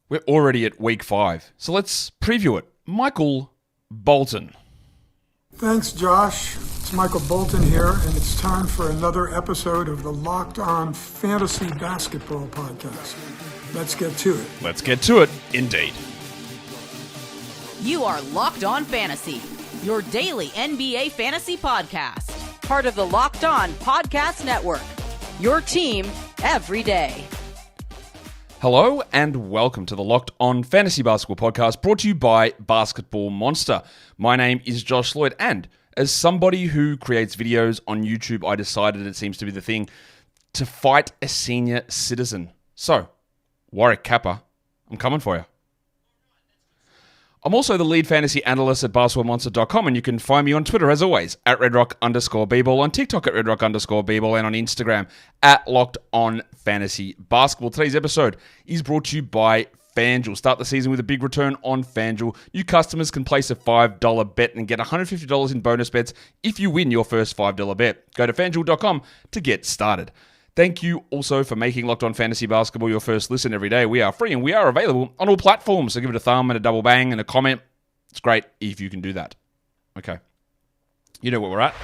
We're already at week 5, so let's preview it. Michael Bolton. Thanks, Josh. It's Michael Bolton here, and it's time for another episode of the Locked On Fantasy Basketball Podcast. Let's get to it. Let's get to it, indeed. You are Locked On Fantasy, your daily NBA fantasy podcast. Part of the Locked On Podcast Network, your team every day. Hello and welcome to the Locked On Fantasy Basketball Podcast, brought to you by Basketball Monster. My name is Josh Lloyd, and as somebody who creates videos on YouTube, I decided it seems to be the thing to fight a senior citizen. So, Warwick Kappa, I'm coming for you. I'm also the lead fantasy analyst at basketballmonster.com, and you can find me on Twitter, as always, at redrock_bball, on TikTok at redrock_bball, and on Instagram at LockedOnFantasyBasketball. Today's episode is brought to you by FanDuel. Start the season with a big return on FanDuel. New customers can place a $5 bet and get $150 in bonus bets if you win your first $5 bet. Go to FanDuel.com to get started. Thank you also for making Locked On Fantasy Basketball your first listen every day. We are free and we are available on all platforms. So give it a thumb and a double bang and a comment. It's great if you can do that. Okay. You know where we're at.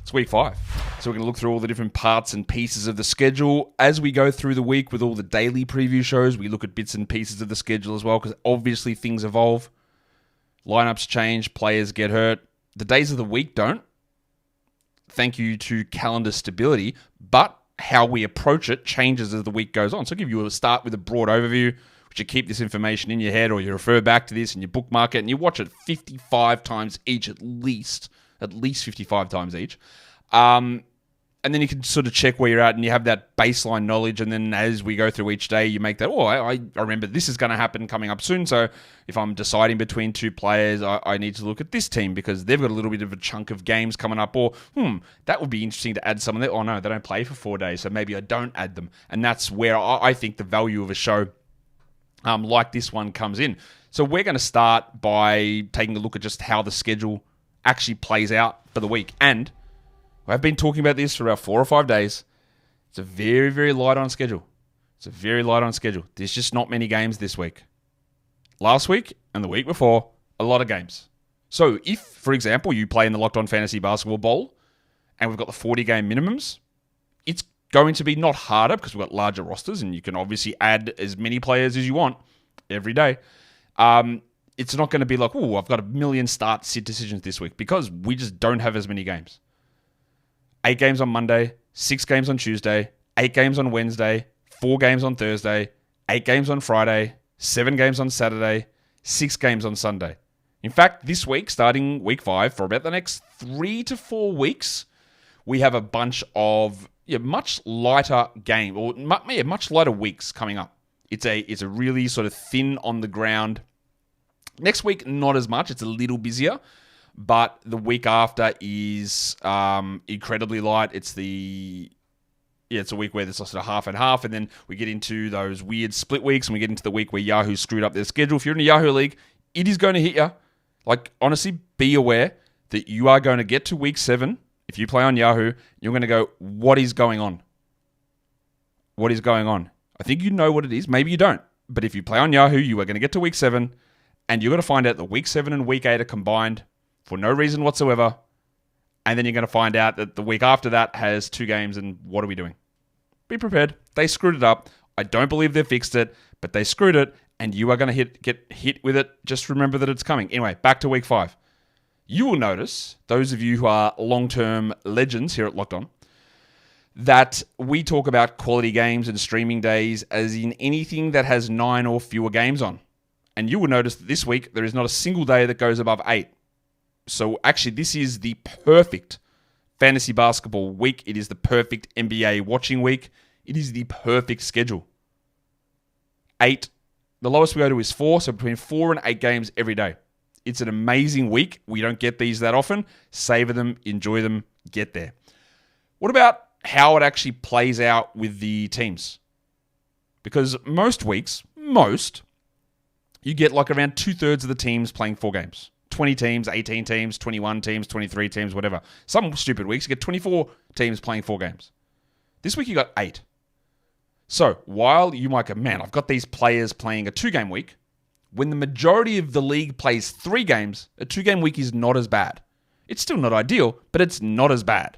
It's week 5. So we're going to look through all the different parts and pieces of the schedule. As we go through the week with all the daily preview shows, we look at bits and pieces of the schedule as well, because obviously things evolve. Lineups change, players get hurt. The days of the week don't. Thank you to calendar stability, but how we approach it changes as the week goes on. So I'll give you a start with a broad overview, which you keep this information in your head, or you refer back to this and you bookmark it and you watch it 55 times each, at least 55 times each. And then you can sort of check where you're at and you have that baseline knowledge. And then as we go through each day, you make that, I remember this is going to happen coming up soon. So if I'm deciding between two players, I need to look at this team because they've got a little bit of a chunk of games coming up. Or, that would be interesting to add someone there. Oh, no, they don't play for 4 days. So maybe I don't add them. And that's where I think the value of a show like this one comes in. So we're going to start by taking a look at just how the schedule actually plays out for the week. And I've been talking about this for about 4 or 5 days. It's a very, very light on schedule. There's just not many games this week. Last week and the week before, a lot of games. So if, for example, you play in the Locked On Fantasy Basketball Bowl and we've got the 40-game minimums, it's going to be not harder because we've got larger rosters and you can obviously add as many players as you want every day. It's not going to be like, I've got a million start-sit decisions this week because we just don't have as many games. 8 games on Monday, 6 games on Tuesday, 8 games on Wednesday, 4 games on Thursday, 8 games on Friday, 7 games on Saturday, 6 games on Sunday. In fact, this week, starting week 5, for about the next 3 to 4 weeks, we have a bunch of much lighter game, or much lighter weeks coming up. It's a really sort of thin on the ground. Next week, not as much. It's a little busier. But the week after is incredibly light. It's a week where there's sort of half and half, and then we get into those weird split weeks, and we get into the week where Yahoo screwed up their schedule. If you're in a Yahoo league, it is going to hit you. Like, honestly, be aware that you are going to get to week 7. If you play on Yahoo, you're going to go, what is going on? What is going on? I think you know what it is. Maybe you don't. But if you play on Yahoo, you are going to get to week 7, and you're going to find out that week 7 and week 8 are combined for no reason whatsoever. And then you're going to find out that the week after that has 2 games, and what are we doing? Be prepared. They screwed it up. I don't believe they've fixed it, but they screwed it, and you are going to get hit with it. Just remember that it's coming. Anyway, back to week 5. You will notice, those of you who are long-term legends here at Locked On, that we talk about quality games and streaming days as in anything that has 9 or fewer games on. And you will notice that this week, there is not a single day that goes above 8. So actually, this is the perfect fantasy basketball week. It is the perfect NBA watching week. It is the perfect schedule. 8. The lowest we go to is 4, so between 4 and 8 games every day. It's an amazing week. We don't get these that often. Savor them, enjoy them, get there. What about how it actually plays out with the teams? Because most weeks, you get like around 2/3 of the teams playing 4 games. 20 teams, 18 teams, 21 teams, 23 teams, whatever. Some stupid weeks, you get 24 teams playing 4 games. This week you got 8. So while you might go, man, I've got these players playing a 2-game week, when the majority of the league plays 3 games, a 2-game week is not as bad. It's still not ideal, but it's not as bad.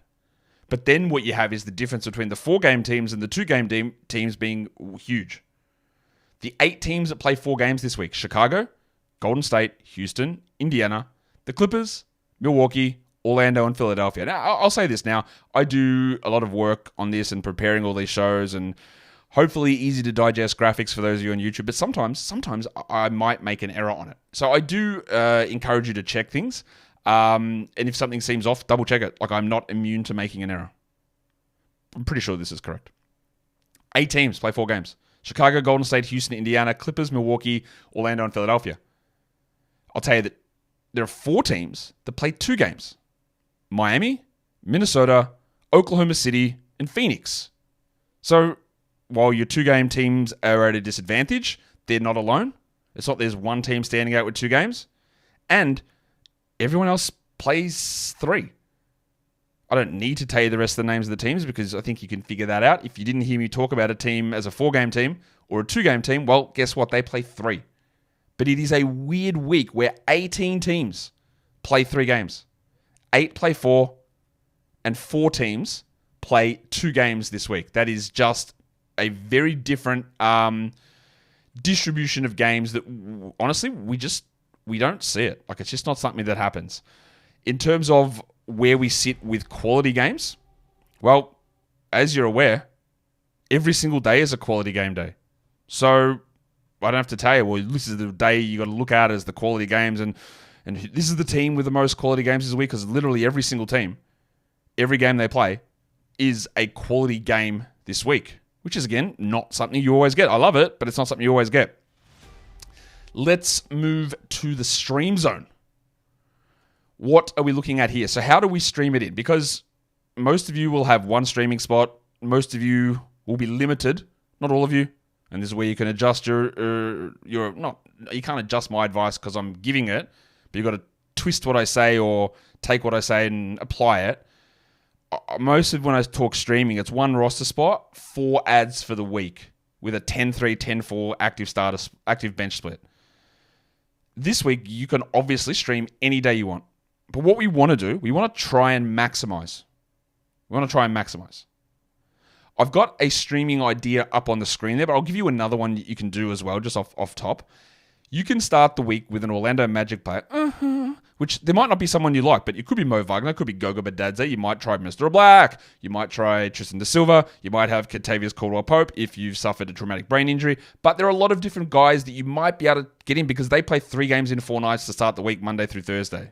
But then what you have is the difference between the 4-game teams and the 2-game teams being huge. The 8 teams that play 4 games this week: Chicago, Golden State, Houston, Indiana, the Clippers, Milwaukee, Orlando, and Philadelphia. Now, I'll say this now. I do a lot of work on this and preparing all these shows and hopefully easy to digest graphics for those of you on YouTube, but sometimes I might make an error on it. So I do encourage you to check things. And if something seems off, double check it. Like, I'm not immune to making an error. I'm pretty sure this is correct. 8 teams play 4 games: Chicago, Golden State, Houston, Indiana, Clippers, Milwaukee, Orlando, and Philadelphia. I'll tell you that there are 4 teams that play 2 games: Miami, Minnesota, Oklahoma City, and Phoenix. So while your 2-game teams are at a disadvantage, they're not alone. It's not there's one team standing out with 2 games. And everyone else plays 3. I don't need to tell you the rest of the names of the teams because I think you can figure that out. If you didn't hear me talk about a team as a 4-game team or a 2-game team, well, guess what? They play 3. But it is a weird week where 18 teams play 3 games. 8 play 4, and 4 teams play 2 games this week. That is just a very different distribution of games that, honestly, we don't see it. Like, it's just not something that happens. In terms of where we sit with quality games, well, as you're aware, every single day is a quality game day. So I don't have to tell you, well, this is the day you got to look at as the quality games, and this is the team with the most quality games this week, because literally every single team, every game they play is a quality game this week, which is, again, not something you always get. I love it, but it's not something you always get. Let's move to the stream zone. What are we looking at here? So how do we stream it in? Because most of you will have one streaming spot. Most of you will be limited. Not all of you. And this is where you can adjust you can't adjust my advice because I'm giving it, but you've got to twist what I say or take what I say and apply it. Most of when I talk streaming, it's one roster spot, 4 ads for the week with a 10-3, 10-4 active bench split. This week, you can obviously stream any day you want. But what we want to do, we want to try and maximize. I've got a streaming idea up on the screen there, but I'll give you another one you can do as well, just off top. You can start the week with an Orlando Magic player, which there might not be someone you like, but it could be Mo Wagner, it could be Goga Badadze, you might try Mr. Black, you might try Tristan Da Silva, you might have Kentavious Caldwell-Pope if you've suffered a traumatic brain injury, but there are a lot of different guys that you might be able to get in because they play 3 games in 4 nights to start the week, Monday through Thursday.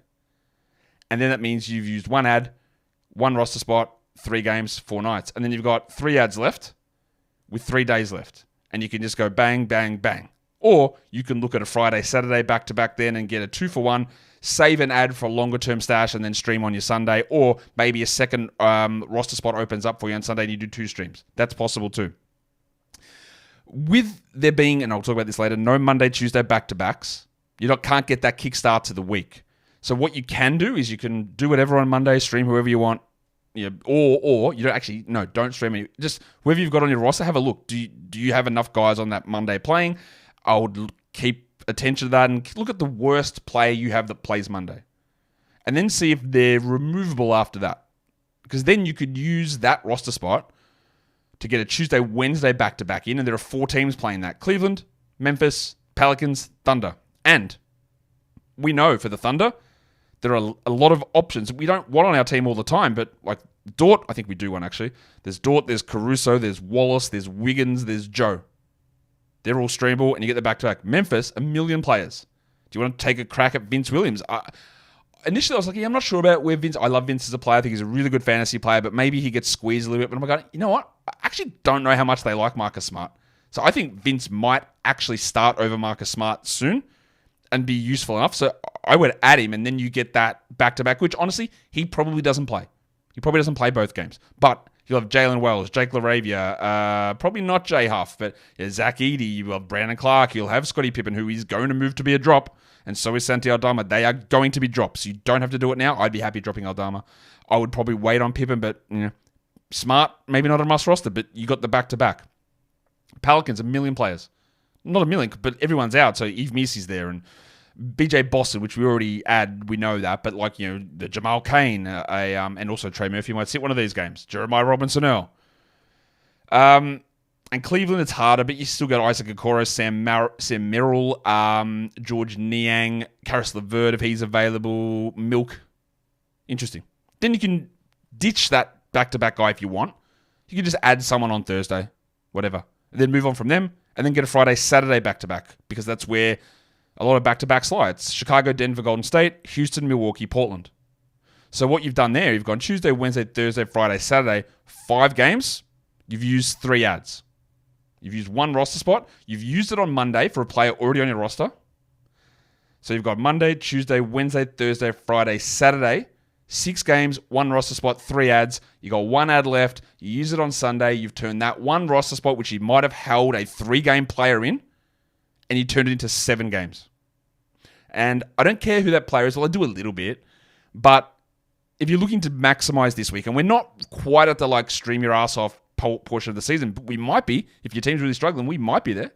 And then that means you've used 1 ad, 1 roster spot, 3 games, 4 nights. And then you've got 3 ads left with 3 days left. And you can just go bang, bang, bang. Or you can look at a Friday, Saturday back-to-back then and get a 2-for-1, save an ad for a longer-term stash and then stream on your Sunday. Or maybe a second roster spot opens up for you on Sunday and you do 2 streams. That's possible too. With there being, and I'll talk about this later, no Monday, Tuesday back-to-backs, you can't get that kickstart to the week. So what you can do is you can do whatever on Monday, stream whoever you want, or you don't stream any. Just whoever you've got on your roster, have a look. Do you have enough guys on that Monday playing? I would keep attention to that and look at the worst player you have that plays Monday, and then see if they're removable after that. Because then you could use that roster spot to get a Tuesday, Wednesday back-to-back in, and there are 4 teams playing that: Cleveland, Memphis, Pelicans, Thunder, and we know for the Thunder, there are a lot of options. We don't want on our team all the time, but like Dort, I think we do one actually. There's Dort, there's Caruso, there's Wallace, there's Wiggins, there's Joe. They're all streamable, and you get the back-to-back. Memphis, 1 million players. Do you want to take a crack at Vince Williams? Initially, I was like, I'm not sure about where Vince... I love Vince as a player. I think he's a really good fantasy player, but maybe he gets squeezed a little bit. But I'm like, you know what? I actually don't know how much they like Marcus Smart. So I think Vince might actually start over Marcus Smart soon and be useful enough. So I would add him, and then you get that back-to-back, which honestly, he probably doesn't play. He probably doesn't play both games. But you'll have Jalen Wells, Jake LaRavia, probably not Jay Huff, but Zach Edey, you'll have Brandon Clark, you'll have Scottie Pippen, who is going to move to be a drop, and so is Santi Aldama. They are going to be drops. You don't have to do it now. I'd be happy dropping Aldama. I would probably wait on Pippen, but Smart, maybe not a must roster, but you got the back-to-back. Pelicans, 1 million players. Not 1 million, but everyone's out. So Yves Misi's there, and BJ Boston, which we already add, we know that. But like, the Jamal Cain, and also Trey Murphy might sit one of these games. Jeremiah Robinson-Earl. And Cleveland, it's harder, but you still got Isaac Okoro, Sam Merrill, George Niang, Karis LeVert if he's available, Milk. Interesting. Then you can ditch that back-to-back guy if you want. You can just add someone on Thursday, whatever. And then move on from them, and then get a Friday, Saturday back-to-back, because that's where a lot of back-to-back slides. Chicago, Denver, Golden State, Houston, Milwaukee, Portland. So what you've done there, you've gone Tuesday, Wednesday, Thursday, Friday, Saturday, 5 games. You've used 3 ads. You've used 1 roster spot. You've used it on Monday for a player already on your roster. So you've got Monday, Tuesday, Wednesday, Thursday, Friday, Saturday. 6 games, 1 roster spot, 3 ads. You got 1 ad left. You use it on Sunday. You've turned that 1 roster spot, which you might have held a 3-game player in, and you turned it into 7 games. And I don't care who that player is. Well, I do a little bit. But if you're looking to maximize this week, and we're not quite at the stream your ass off portion of the season, but we might be. If your team's really struggling, we might be there.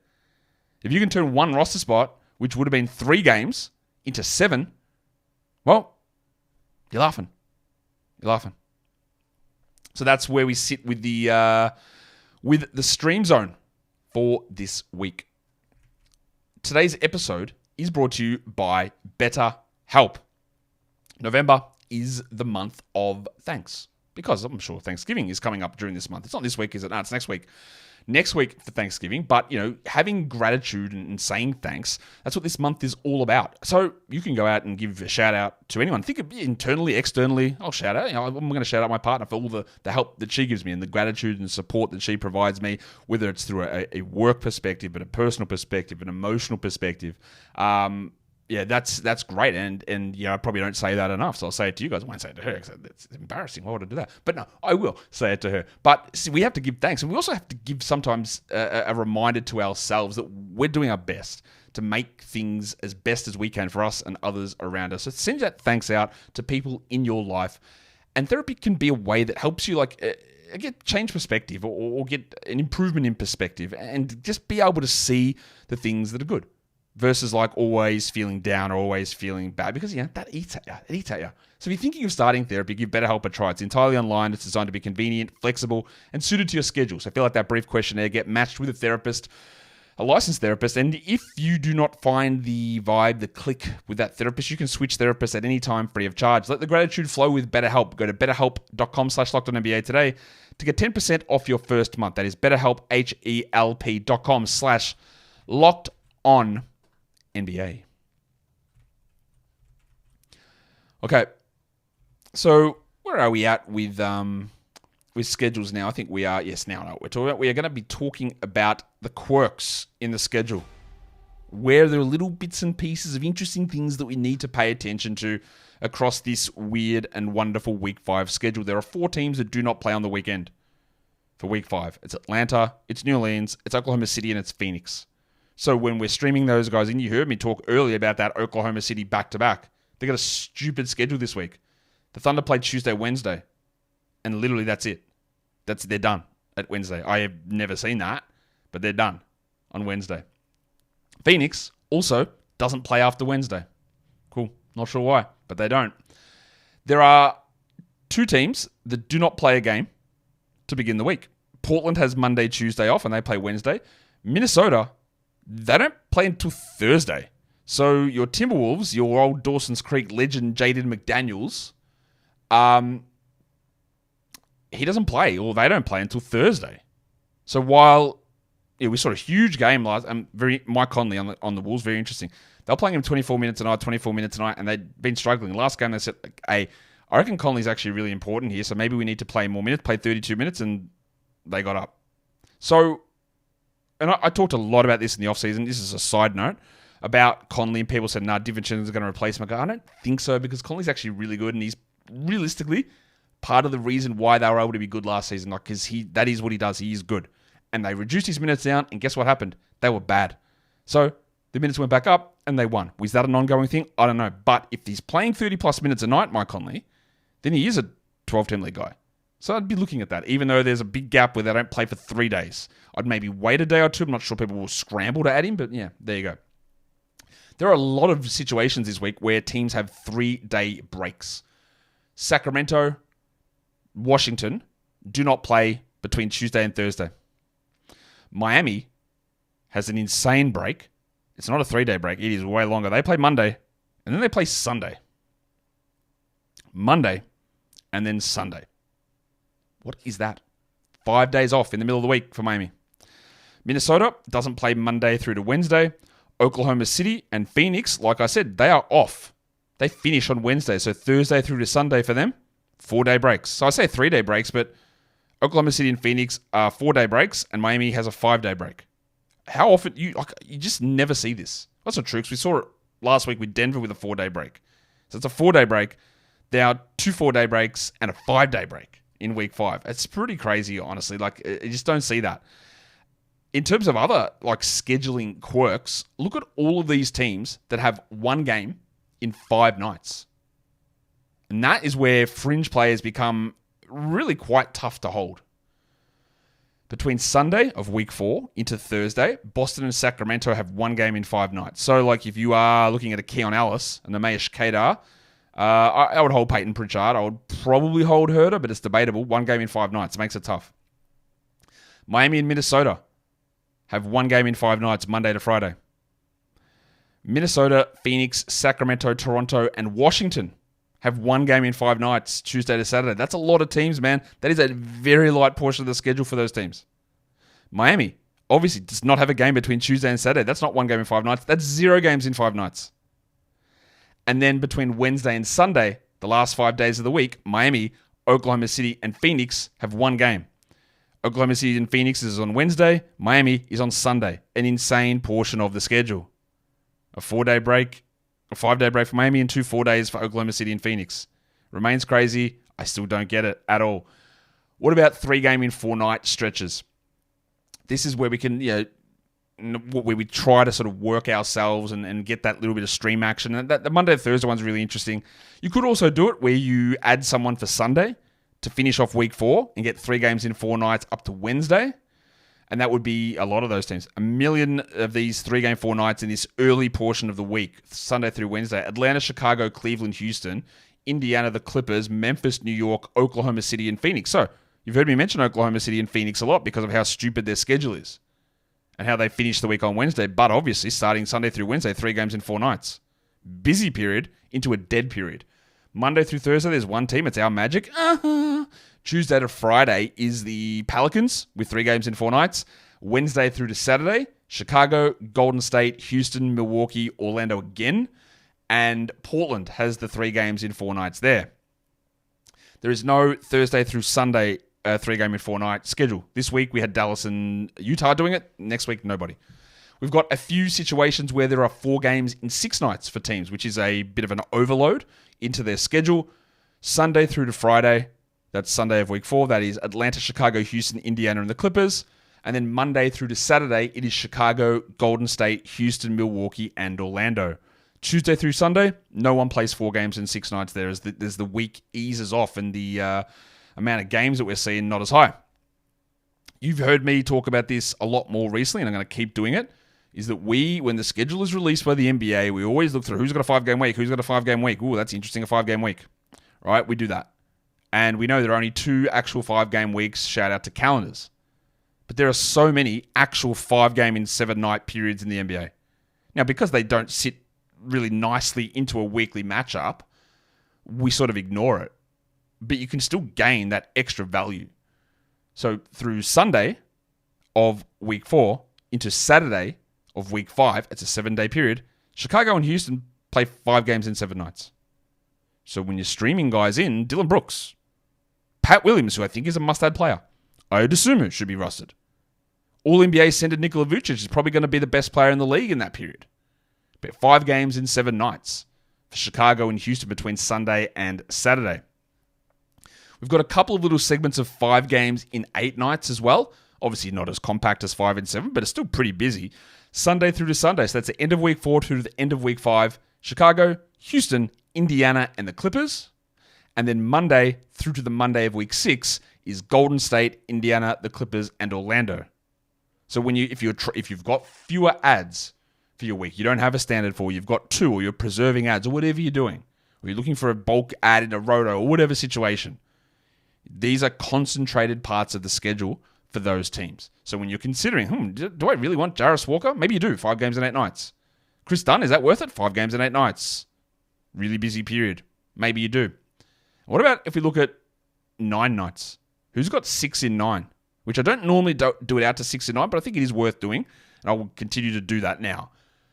If you can turn 1 roster spot, which would have been 3 games, into 7, well, you're laughing. You're laughing. So that's where we sit with the stream zone for this week. Today's episode is brought to you by BetterHelp. November is the month of thanks, because I'm sure Thanksgiving is coming up during this month. It's not this week, is it? No, it's next week. Next week for Thanksgiving. But, having gratitude and saying thanks, that's what this month is all about. So you can go out and give a shout out to anyone. Think of internally, externally. I'll shout out. I'm going to shout out my partner for all the help that she gives me and the gratitude and support that she provides me, whether it's through a work perspective, but a personal perspective, an emotional perspective. Yeah, that's great, and I probably don't say that enough, so I'll say it to you guys. I won't say it to her because it's embarrassing. Why would I do that? But no, I will say it to her. But see, we have to give thanks, and we also have to give sometimes a reminder to ourselves that we're doing our best to make things as best as we can for us and others around us. So send that thanks out to people in your life, and therapy can be a way that helps you get change perspective or get an improvement in perspective, and just be able to see the things that are good. Versus always feeling down or always feeling bad, because that eats at you. It eats at you. So if you're thinking of starting therapy, give BetterHelp a try. It's entirely online. It's designed to be convenient, flexible, and suited to your schedule. So fill out that brief questionnaire, get matched with a therapist, a licensed therapist, and if you do not find the vibe, the click with that therapist, you can switch therapists at any time free of charge. Let the gratitude flow with BetterHelp. Go to betterhelp.com/LockedOnNBA today to get 10% off your first month. That is BetterHelp, HELP.com/LockedOn. NBA. Okay, so where are we at with schedules now? I think we are. Yes, now I know what we're talking about. We are going to be talking about the quirks in the schedule, where there are little bits and pieces of interesting things that we need to pay attention to across this weird and wonderful Week 5 schedule. There are 4 teams that do not play on the weekend for Week 5. It's Atlanta, it's New Orleans, it's Oklahoma City, and it's Phoenix. So when we're streaming those guys in, you heard me talk earlier about that Oklahoma City back-to-back. They got a stupid schedule this week. The Thunder played Tuesday, Wednesday, and literally that's it. They're done at Wednesday. I have never seen that, but they're done on Wednesday. Phoenix also doesn't play after Wednesday. Cool. Not sure why, but they don't. There are 2 teams that do not play a game to begin the week. Portland has Monday, Tuesday off, and they play Wednesday. Minnesota, they don't play until Thursday. So your Timberwolves, your old Dawson's Creek legend, Jaden McDaniels, he doesn't play, or they don't play until Thursday. So while we saw a huge game last, Mike Conley on the Wolves, very interesting. They were playing him 24 minutes a night, and they'd been struggling. Last game they said, hey, I reckon Conley's actually really important here, so maybe we need to play more minutes, play 32 minutes, and they got up. So, and I talked a lot about this in the offseason. This is a side note about Conley, and people said, DiVincenzo's going to replace him. I go, I don't think so, because Conley's actually really good, and he's realistically part of the reason why they were able to be good last season, because that is what he does. He is good. And they reduced his minutes down, and guess what happened? They were bad. So the minutes went back up, and they won. Was that an ongoing thing? I don't know. But if he's playing 30-plus minutes a night, Mike Conley, then he is a 12-team league guy. So I'd be looking at that, even though there's a big gap where they don't play for 3 days. I'd maybe wait a day or two. I'm not sure people will scramble to add him, but yeah, there you go. There are a lot of situations this week where teams have 3-day breaks. Sacramento, Washington do not play between Tuesday and Thursday. Miami has an insane break. It's not a 3-day break. It is way longer. They play Monday, and then they play Sunday. Monday, and then Sunday. What is that? 5 days off in the middle of the week for Miami. Minnesota doesn't play Monday through to Wednesday. Oklahoma City and Phoenix, like I said, they are off. They finish on Wednesday, so Thursday through to Sunday for them, 4-day breaks. So I say 3-day breaks, but Oklahoma City and Phoenix are 4-day breaks, and Miami has a 5-day break. How often? You just never see this. That's not true, because we saw it last week with Denver with a 4-day break. So it's a 4-day break. There are 2 4-day breaks and a 5-day break in week 5. It's pretty crazy, honestly. You just don't see that. In terms of other scheduling quirks, look at all of these teams that have 1 game in 5 nights. And that is where fringe players become really quite tough to hold. Between Sunday of week 4 into Thursday, Boston and Sacramento have 1 game in 5 nights. So if you are looking at a Keon Ellis and a Mayesh Kedar, I would hold Peyton Pritchard. I would probably hold Herder, but it's debatable. 1 game in 5 nights makes it tough. Miami and Minnesota have 1 game in 5 nights, Monday to Friday. Minnesota, Phoenix, Sacramento, Toronto, and Washington have 1 game in 5 nights, Tuesday to Saturday. That's a lot of teams, man. That is a very light portion of the schedule for those teams. Miami, obviously, does not have a game between Tuesday and Saturday. That's not 1 game in 5 nights. That's 0 games in 5 nights. And then between Wednesday and Sunday, the last 5 days of the week, Miami, Oklahoma City, and Phoenix have 1 game. Oklahoma City and Phoenix is on Wednesday. Miami is on Sunday. An insane portion of the schedule. A 4-day break, a 5-day break for Miami, and 2 4 days for Oklahoma City and Phoenix. Remains crazy. I still don't get it at all. What about 3 game in 4 night stretches? This is where we can, where we try to sort of work ourselves and get that little bit of stream action. And the Monday to Thursday one's really interesting. You could also do it where you add someone for Sunday to finish off week 4 and get 3 games in 4 nights up to Wednesday. And that would be a lot of those teams. 1 million of these 3 game 4 nights in this early portion of the week, Sunday through Wednesday. Atlanta, Chicago, Cleveland, Houston, Indiana, the Clippers, Memphis, New York, Oklahoma City, and Phoenix. So you've heard me mention Oklahoma City and Phoenix a lot because of how stupid their schedule is and how they finish the week on Wednesday. But obviously, starting Sunday through Wednesday, 3 games in 4 nights. Busy period into a dead period. Monday through Thursday, there's 1 team. It's our Magic. Tuesday to Friday is the Pelicans with 3 games in 4 nights. Wednesday through to Saturday, Chicago, Golden State, Houston, Milwaukee, Orlando again. And Portland has the 3 games in 4 nights there. There is no Thursday through Sunday 3 game in 4 night schedule. This week we had Dallas and Utah doing it. Next week, nobody. We've got a few situations where there are 4 games in 6 nights for teams, which is a bit of an overload into their schedule. Sunday through to Friday, that's Sunday of week 4. That is Atlanta, Chicago, Houston, Indiana, and the Clippers. And then Monday through to Saturday, it is Chicago, Golden State, Houston, Milwaukee, and Orlando. Tuesday through Sunday, no one plays 4 games in 6 nights there as the week eases off and the amount of games that we're seeing not as high. You've heard me talk about this a lot more recently, and I'm going to keep doing it, is that when the schedule is released by the NBA, we always look through who's got a 5-game week, who's got a 5-game week. Ooh, that's interesting, a 5-game week. Right? We do that. And we know there are only 2 actual 5-game weeks, shout out to calendars. But there are so many actual 5-game in 7-night periods in the NBA. Now, because they don't sit really nicely into a weekly matchup, we sort of ignore it. But you can still gain that extra value. So through Sunday of week 4 into Saturday of week 5, it's a 7-day period, Chicago and Houston play 5 games in 7 nights. So when you're streaming guys in, Dylan Brooks, Pat Williams, who I think is a must-add player, Ayo Dosunmu should be rusted. All-NBA center Nikola Vucic is probably going to be the best player in the league in that period. But 5 games in 7 nights for Chicago and Houston between Sunday and Saturday. We've got a couple of little segments of 5 games in 8 nights as well. Obviously not as compact as 5 and 7, but it's still pretty busy. Sunday through to Sunday. So that's the end of week 4 through to the end of week 5. Chicago, Houston, Indiana, and the Clippers. And then Monday through to the Monday of week 6 is Golden State, Indiana, the Clippers, and Orlando. So if you've got fewer ads for your week, you don't have a standard for, you've got 2, or you're preserving ads, or whatever you're doing, or you're looking for a bulk ad in a roto, or whatever situation, these are concentrated parts of the schedule for those teams. So when you're considering, do I really want Jarvis Walker? Maybe you do. 5 games and 8 nights. Chris Dunn, is that worth it? 5 games and 8 nights. Really busy period. Maybe you do. What about if we look at 9 nights? Who's got 6 in 9? Which I don't normally do it out to 6 in 9, but I think it is worth doing, and I will continue to do that now.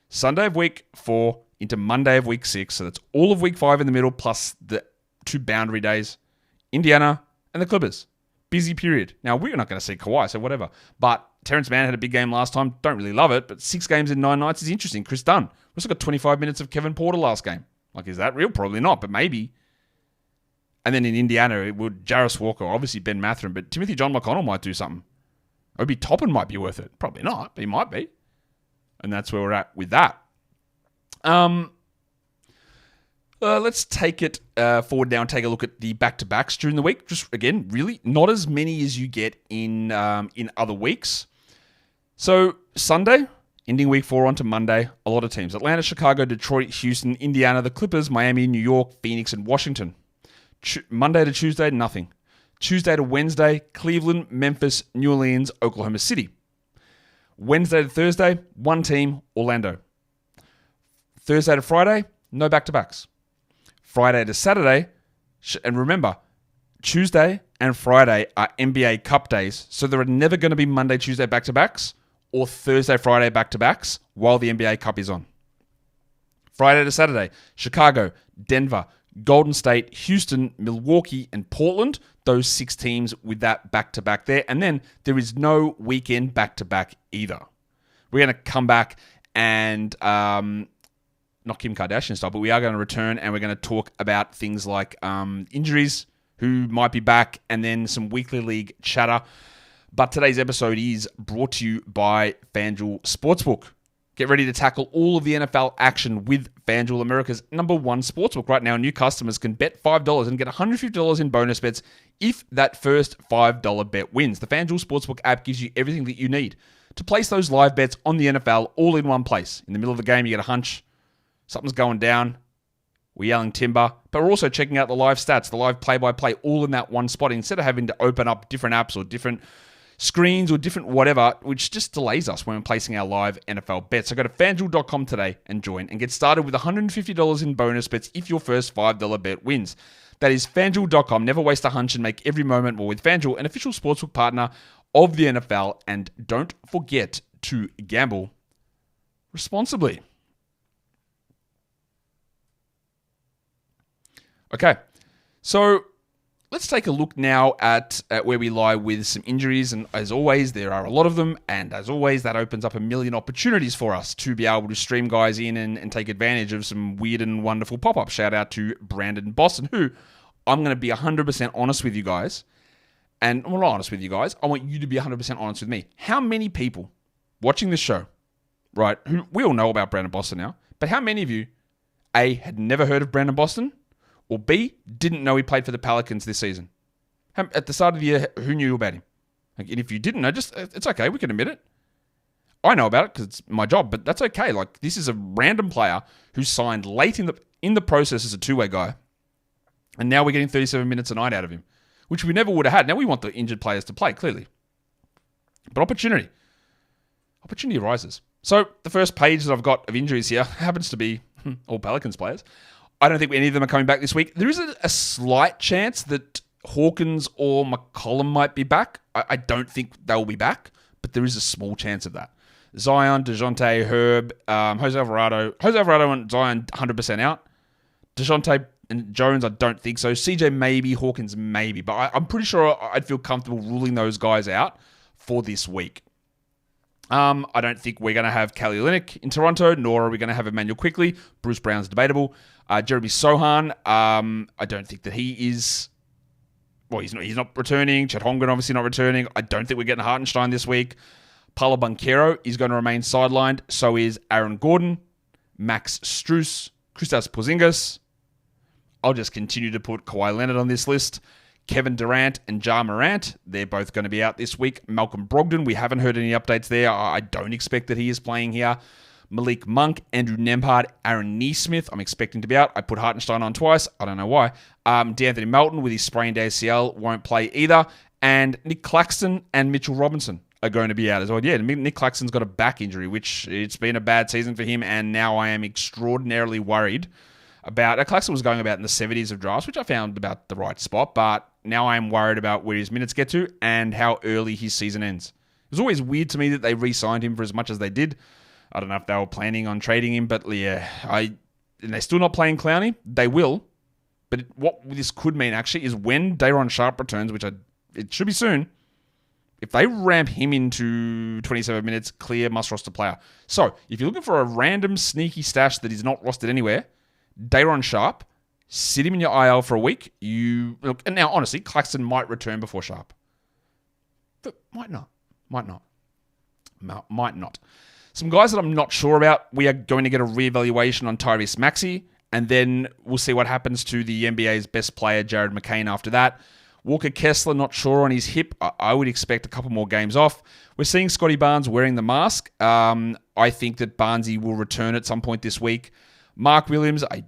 Sunday of week 4 into Monday of week 6, so that's all of week 5 in the middle, plus the 2 boundary days. Indiana and the Clippers. Busy period. Now, we're not going to see Kawhi, so whatever. But Terrence Mann had a big game last time. Don't really love it, but 6 games in 9 nights is interesting. Chris Dunn. We also got 25 minutes of Kevin Porter last game. Like, is that real? Probably not, but maybe. And then in Indiana, it would Jarvis Walker, obviously Ben Mathurin, but Timothy John McConnell might do something. Obi Toppin might be worth it. Probably not, but he might be. And that's where we're at with that. Let's take it forward now and take a look at the back-to-backs during the week. Just, again, really not as many as you get in other weeks. So, Sunday, ending week 4 onto Monday, a lot of teams. Atlanta, Chicago, Detroit, Houston, Indiana, the Clippers, Miami, New York, Phoenix, and Washington. Monday to Tuesday, nothing. Tuesday to Wednesday, Cleveland, Memphis, New Orleans, Oklahoma City. Wednesday to Thursday, 1 team, Orlando. Thursday to Friday, no back-to-backs. Friday to Saturday, and remember, Tuesday and Friday are NBA Cup days, so there are never going to be Monday, Tuesday back-to-backs or Thursday, Friday back-to-backs while the NBA Cup is on. Friday to Saturday, Chicago, Denver, Golden State, Houston, Milwaukee, and Portland. Those 6 teams with that back-to-back there. And then there is no weekend back-to-back either. We're going to come back and, not Kim Kardashian style, but we are going to return and we're going to talk about things like injuries, who might be back, and then some weekly league chatter. But today's episode is brought to you by FanDuel Sportsbook. Get ready to tackle all of the NFL action with FanDuel, America's #1 sportsbook. Right now, new customers can bet $5 and get $150 in bonus bets if that first $5 bet wins. The FanDuel Sportsbook app gives you everything that you need to place those live bets on the NFL all in one place. In the middle of the game, you get a hunch. Something's going down. We're yelling timber. But we're also checking out the live stats, the live play-by-play, all in that one spot. Instead of having to open up different apps or different screens or different whatever, which just delays us when we're placing our live NFL bets. So go to FanDuel.com today and join and get started with $150 in bonus bets if your first $5 bet wins. That is FanDuel.com. Never waste a hunch and make every moment more with FanDuel, an official sportsbook partner of the NFL. And don't forget to gamble responsibly. Okay, so let's take a look now at where we lie with some injuries. And as always, there are a lot of them. And as always, that opens up a million opportunities for us to be able to stream guys in and take advantage of some weird and wonderful pop-ups. Shout out to Brandon Boston, who I'm going to be 100% honest with you guys. And I'm not honest with you guys. I want you to be 100% honest with me. How many people watching this show, right, who we all know about Brandon Boston now, but how many of you, A, had never heard of Brandon Boston, or B, didn't know he played for the Pelicans this season? At the start of the year, who knew about him? And if you didn't know, it's okay. We can admit it. I know about it because it's my job, but that's okay. Like, this is a random player who signed late in the process as a two-way guy, and now we're getting 37 minutes a night out of him, which we never would have had. Now we want the injured players to play, clearly. But opportunity arises. So the first page that I've got of injuries here happens to be all Pelicans players. I don't think any of them are coming back this week. There is a slight chance that Hawkins or McCollum might be back. I don't think they'll be back, but there is a small chance of that. Zion, DeJounte, Herb, Jose Alvarado and Zion 100% out. DeJounte and Jones, I don't think so. CJ maybe, Hawkins maybe, but I'm pretty sure I'd feel comfortable ruling those guys out for this week. I don't think we're going to have Kelly Olynyk in Toronto, nor are we going to have Emmanuel Quickley. Bruce Brown's debatable. Jeremy Sohan, I don't think that he is... Well, he's not returning. Chet Holmgren obviously not returning. I don't think we're getting Hartenstein this week. Paolo Banchero is going to remain sidelined. So is Aaron Gordon, Max Strus, Kristaps Porzingis. I'll just continue to put Kawhi Leonard on this list. Kevin Durant and Ja Morant, they're both going to be out this week. Malcolm Brogdon, we haven't heard any updates there. I don't expect that he is playing here. Malik Monk, Andrew Nembhard, Aaron Neesmith, I'm expecting to be out. I put Hartenstein on twice. I don't know why. D'Anthony Melton with his sprained ACL won't play either. And Nick Claxton and Mitchell Robinson are going to be out as well. Yeah, Nick Claxton's got a back injury, which it's been a bad season for him, and now I am extraordinarily worried about... Claxton was going about in the 70s of drafts, which I found about the right spot, but now I am worried about where his minutes get to and how early his season ends. It was always weird to me that they re-signed him for as much as they did. I don't know if they were planning on trading him, but yeah, and they're still not playing Clowney. They will, but what this could mean actually is when Day'Ron Sharpe returns, which it should be soon, if they ramp him into 27 minutes, clear must-roster player. So, if you're looking for a random sneaky stash that is not rostered anywhere, Day'Ron Sharpe, sit him in your IL for a week. And now, honestly, Claxton might return before Sharpe. But might not. Some guys that I'm not sure about, we are going to get a reevaluation on Tyrese Maxey, and then we'll see what happens to the NBA's best player, Jared McCain, after that. Walker Kessler, not sure on his hip. I would expect a couple more games off. We're seeing Scotty Barnes wearing the mask. I think that Barnesy will return at some point this week. Mark Williams, I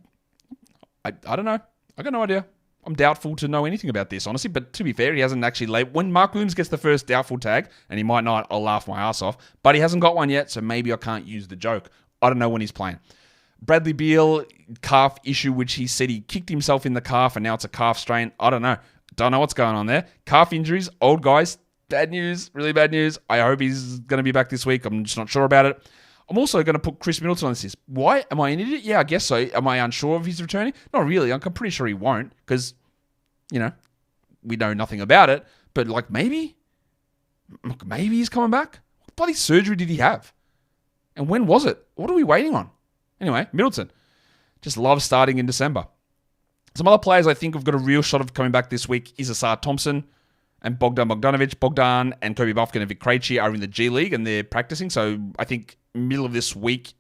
don't know. I got no idea. I'm doubtful to know anything about this, honestly. But to be fair, he hasn't actually laid... When Mark Williams gets the first doubtful tag, and he might not, I'll laugh my ass off. But he hasn't got one yet, so maybe I can't use the joke. I don't know when he's playing. Bradley Beal, calf issue, which he said he kicked himself in the calf, and now it's a calf strain. I don't know. Don't know what's going on there. Calf injuries, old guys, bad news, really bad news. I hope he's going to be back this week. I'm just not sure about it. I'm also going to put Chris Middleton on this list. Why? Am I an idiot? Yeah, I guess so. Am I unsure if he's returning? Not really. I'm pretty sure he won't because... we know nothing about it, but maybe he's coming back. What bloody surgery did he have? And when was it? What are we waiting on? Anyway, Middleton. Just love starting in December. Some other players I think have got a real shot of coming back this week is Asar Thompson and Bogdan Bogdanovic. Bogdan and Kobe Bufkin and Vic Krejci are in the G League and they're practicing, so I think middle of this week,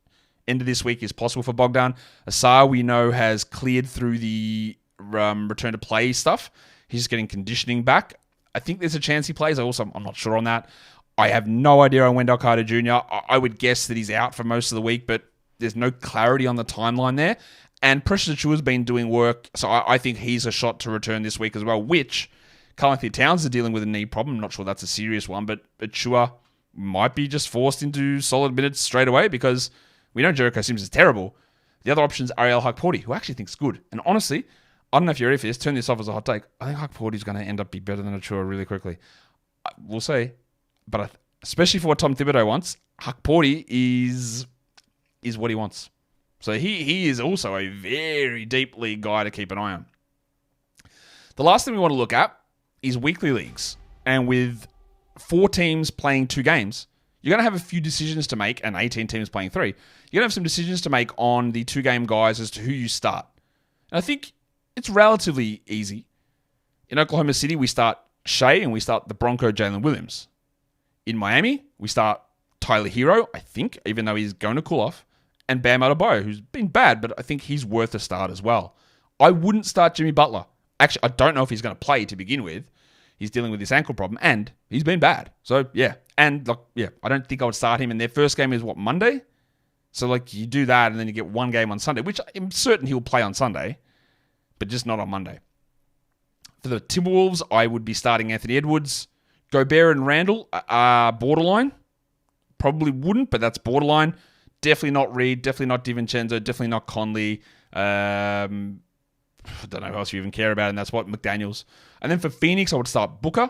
end of this week is possible for Bogdan. Asar, we know, has cleared through the return to play stuff. He's just getting conditioning back. I think there's a chance he plays. I'm not sure on that. I have no idea on Wendell Carter Jr. I would guess that he's out for most of the week, but there's no clarity on the timeline there. And Precious Achua's been doing work, so I think he's a shot to return this week as well, which Karl-Anthony Towns is dealing with a knee problem. I'm not sure that's a serious one, but Achua might be just forced into solid minutes straight away because we know Jericho Sims is terrible. The other option is Ariel Hukporti, who I actually thinks good. And honestly, I don't know if you're ready for this. Turn this off as a hot take. I think Hukporti's going to end up be better than Achua really quickly. We'll see. But especially for what Tom Thibodeau wants, Hukporti is what he wants. So he is also a very deep league guy to keep an eye on. The last thing we want to look at is weekly leagues. And with 4 teams playing 2 games, you're going to have a few decisions to make, and 18 teams playing 3. You're going to have some decisions to make on the 2-game guys as to who you start. And I think it's relatively easy. In Oklahoma City, we start Shea and we start the Bronco Jalen Williams. In Miami, we start Tyler Hero, I think, even though he's going to cool off, and Bam Adebayo, who's been bad, but I think he's worth a start as well. I wouldn't start Jimmy Butler. Actually, I don't know if he's going to play to begin with. He's dealing with this ankle problem, and he's been bad. So, yeah. And, I don't think I would start him. And their first game is, Monday? So, you do that, and then you get 1 game on Sunday, which I'm certain he'll play on Sunday, but just not on Monday. For the Timberwolves, I would be starting Anthony Edwards. Gobert and Randall are borderline. Probably wouldn't, but that's borderline. Definitely not Reed. Definitely not DiVincenzo. Definitely not Conley. I don't know who else you even care about, and that's what McDaniels. And then for Phoenix, I would start Booker.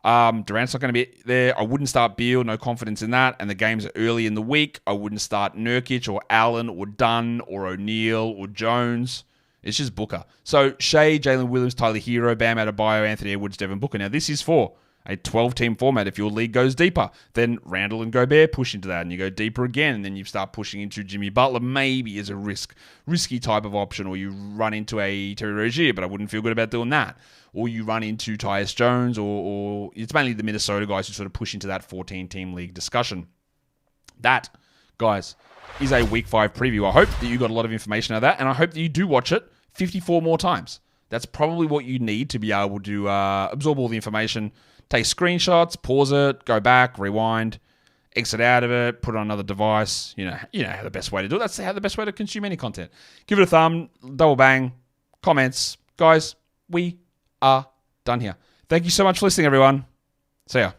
Durant's not going to be there. I wouldn't start Beal. No confidence in that. And the games are early in the week. I wouldn't start Nurkic or Allen or Dunn or O'Neal or Jones. It's just Booker. So Shea, Jalen Williams, Tyler Hero, Bam Adebayo, Anthony Edwards, Devin Booker. Now this is for a 12-team format. If your league goes deeper, then Randall and Gobert push into that, and you go deeper again, and then you start pushing into Jimmy Butler, maybe as a risky type of option, or you run into a Terry Rozier, but I wouldn't feel good about doing that. Or you run into Tyus Jones, or it's mainly the Minnesota guys who sort of push into that 14-team league discussion. That, guys, is a Week 5 preview. I hope that you got a lot of information out of that, and I hope that you do watch it 54 more times. That's probably what you need to be able to absorb all the information, take screenshots, pause it, go back, rewind, exit out of it, put it on another device. You know how the best way to do it. That's how the best way to consume any content. Give it a thumb, double bang, comments. Guys, we are done here. Thank you so much for listening, everyone. See ya.